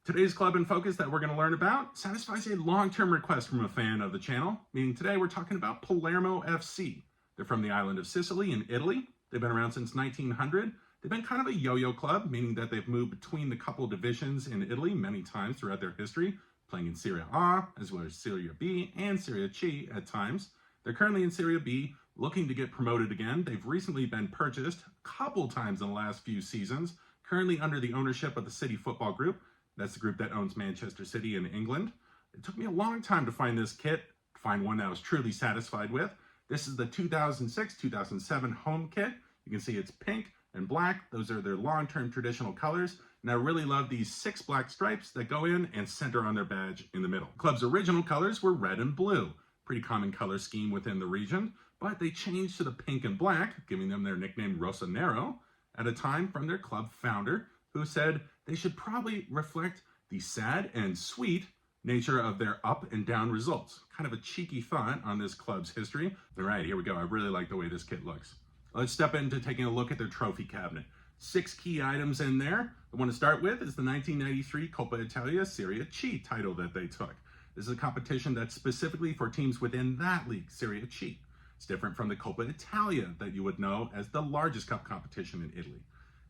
Today's club in focus that we're going to learn about satisfies a long-term request from a fan of the channel, meaning today we're talking about Palermo FC. They're from the island of Sicily in Italy. They've been around since 1900. They've been kind of a yo-yo club, meaning that they've moved between the couple divisions in Italy many times throughout their history, playing in Serie A, as well as Serie B and Serie C at times. They're currently in Serie B, looking to get promoted again. They've recently been purchased a couple times in the last few seasons, currently under the ownership of the City Football Group. That's the group that owns Manchester City in England. It took me a long time to find this kit, to find one that I was truly satisfied with. This is the 2006-2007 home kit. You can see it's pink and black. Those are their long-term traditional colors. And I really love these 6 black stripes that go in and center on their badge in the middle. The club's original colors were red and blue. Pretty common color scheme within the region, but they changed to the pink and black, giving them their nickname Rossonero, at a time from their club founder, who said they should probably reflect the sad and sweet nature of their up and down results. Kind of a cheeky thought on this club's history. All right, here we go. I really like the way this kit looks. Let's step into taking a look at their trophy cabinet. 6 key items in there. The one to start with is the 1993 Coppa Italia Serie C title that they took. This is a competition that's specifically for teams within that league, Serie C. It's different from the Coppa Italia that you would know as the largest cup competition in Italy.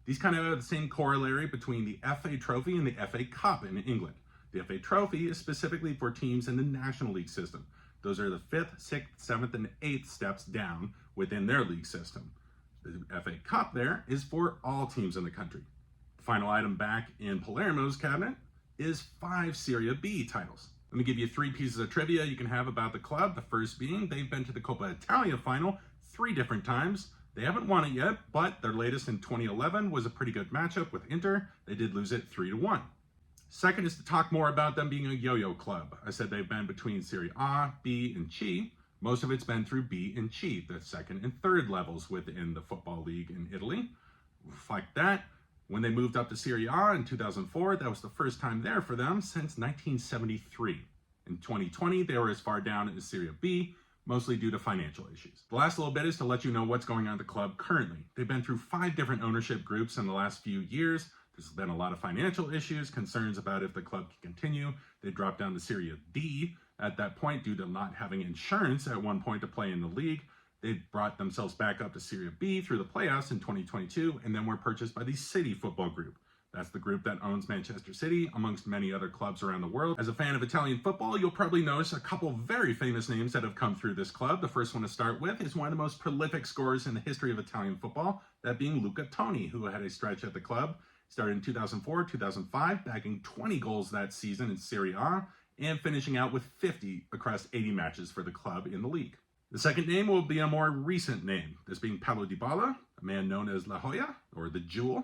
These kind of have the same corollary between the FA Trophy and the FA Cup in England. The FA Trophy is specifically for teams in the National League system. Those are the 5th, 6th, 7th, and 8th steps down within their league system. The FA Cup there is for all teams in the country. The final item back in Palermo's cabinet is 5 Serie B titles. Let me give you 3 pieces of trivia you can have about the club. The first being they've been to the Coppa Italia final 3 different times. They haven't won it yet, but their latest in 2011 was a pretty good matchup with Inter. They did lose it 3-1. Second is to talk more about them being a yo-yo club. I said they've been between Serie A, B, and C. Most of it's been through B and C, the 2nd and 3rd levels within the football league in Italy. Reflect that. When they moved up to Serie A in 2004, that was the first time there for them since 1973. In 2020, they were as far down as Serie B, mostly due to financial issues. The last little bit is to let you know what's going on at the club currently. They've been through 5 different ownership groups in the last few years. There's been a lot of financial issues, concerns about if the club can continue. They dropped down to Serie D at that point due to not having insurance at one point to play in the league. They brought themselves back up to Serie B through the playoffs in 2022 and then were purchased by the City Football Group. That's the group that owns Manchester City, amongst many other clubs around the world. As a fan of Italian football, you'll probably notice a couple very famous names that have come through this club. The first one to start with is one of the most prolific scorers in the history of Italian football, that being Luca Toni, who had a stretch at the club. Started in 2004, 2005, bagging 20 goals that season in Serie A, and finishing out with 50 across 80 matches for the club in the league. The second name will be a more recent name, this being Paulo Dybala, a man known as La Joya, or the Jewel.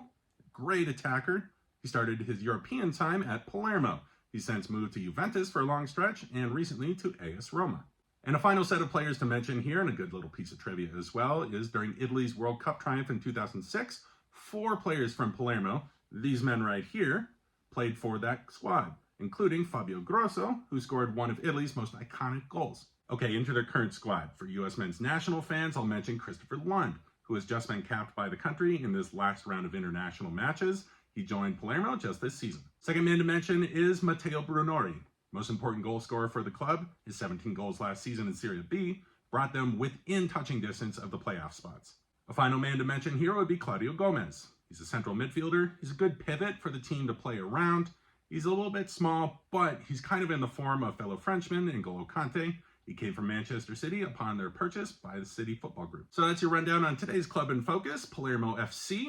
Great attacker. He started his European time at Palermo. He's since moved to Juventus for a long stretch and recently to AS Roma. And a final set of players to mention here, and a good little piece of trivia as well, is during Italy's World Cup triumph in 2006, 4 players from Palermo, these men right here, played for that squad, including Fabio Grosso, who scored one of Italy's most iconic goals. Okay, into their current squad. For U.S. men's national fans, I'll mention Christopher Lund, who has just been capped by the country in this last round of international matches. He joined Palermo just this season. Second man to mention is Matteo Brunori. Most important goal scorer for the club. His 17 goals last season in Serie B brought them within touching distance of the playoff spots. A final man to mention here would be Claudio Gomez. He's a central midfielder. He's a good pivot for the team to play around. He's a little bit small, but he's kind of in the form of fellow Frenchman N'Golo Kante. He came from Manchester City upon their purchase by the City Football Group. So that's your rundown on today's club in focus, Palermo FC.